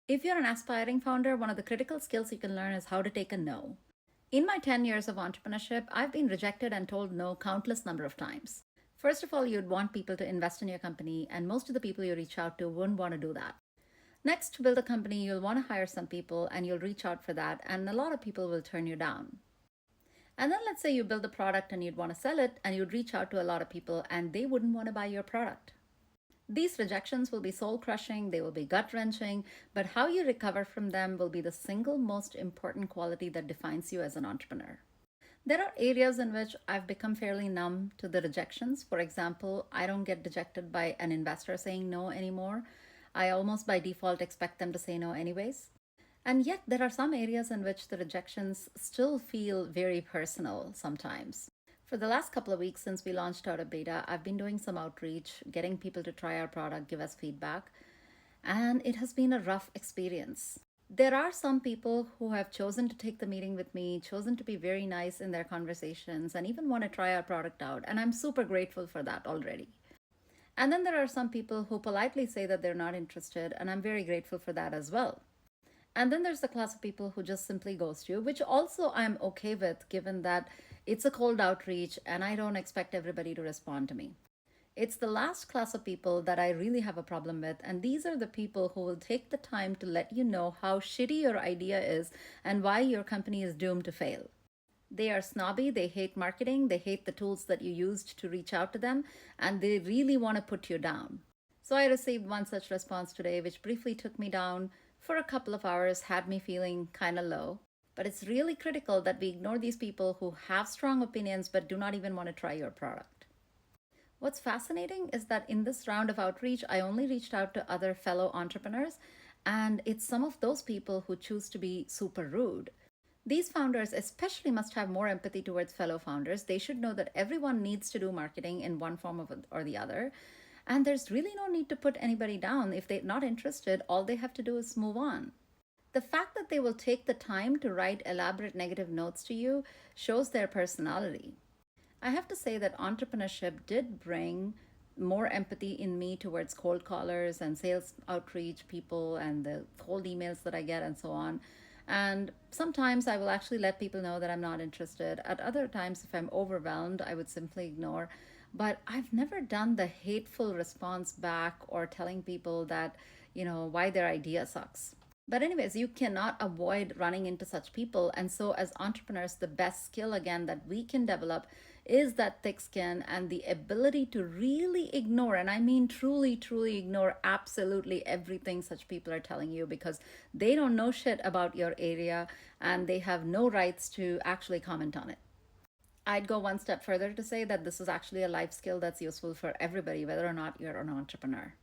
If you're an aspiring founder, one of the critical skills you can learn is how to take a no. In my 10 years of entrepreneurship, I've been rejected and told no countless number of times. First of all, you'd want people to invest in your company, and most of the people you reach out to wouldn't want to do that. Next, to build a company, you'll want to hire some people and you'll reach out for that, and a lot of people will turn you down. And then let's say you build a product and you'd want to sell it, and you'd reach out to a lot of people and they wouldn't want to buy your product. These rejections will be soul crushing, they will be gut wrenching, but how you recover from them will be the single most important quality that defines you as an entrepreneur. There are areas in which I've become fairly numb to the rejections. For example, I don't get dejected by an investor saying no anymore. I almost by default expect them to say no anyways. And yet, there are some areas in which the rejections still feel very personal sometimes. For the last couple of weeks since we launched out of beta, I've been doing some outreach, getting people to try our product, give us feedback, and it has been a rough experience. There are some people who have chosen to take the meeting with me, chosen to be very nice in their conversations, and even want to try our product out, and I'm super grateful for that already. And then there are some people who politely say that they're not interested, and I'm very grateful for that as well. And then there's the class of people who just simply ghost you, which also I'm okay with given that it's a cold outreach and I don't expect everybody to respond to me. It's the last class of people that I really have a problem with, and these are the people who will take the time to let you know how shitty your idea is and why your company is doomed to fail. They are snobby, they hate marketing, they hate the tools that you used to reach out to them, and they really want to put you down. So I received one such response today, which briefly took me down for a couple of hours, had me feeling kind of low. But it's really critical that we ignore these people who have strong opinions but do not even want to try your product. What's fascinating is that in this round of outreach, I only reached out to other fellow entrepreneurs, and it's some of those people who choose to be super rude. These founders especially must have more empathy towards fellow founders. They should know that everyone needs to do marketing in one form or the other. And there's really no need to put anybody down. If they're not interested, all they have to do is move on. The fact that they will take the time to write elaborate negative notes to you shows their personality. I have to say that entrepreneurship did bring more empathy in me towards cold callers and sales outreach people and the cold emails that I get and so on. And sometimes I will actually let people know that I'm not interested. At other times, if I'm overwhelmed, I would simply ignore. But I've never done the hateful response back or telling people that, why their idea sucks. But, anyways, you cannot avoid running into such people. And so, as entrepreneurs, the best skill again that we can develop is that thick skin and the ability to really ignore, and I mean truly, truly ignore absolutely everything such people are telling you because they don't know shit about your area and they have no rights to actually comment on it. I'd go one step further to say that this is actually a life skill that's useful for everybody, whether or not you're an entrepreneur.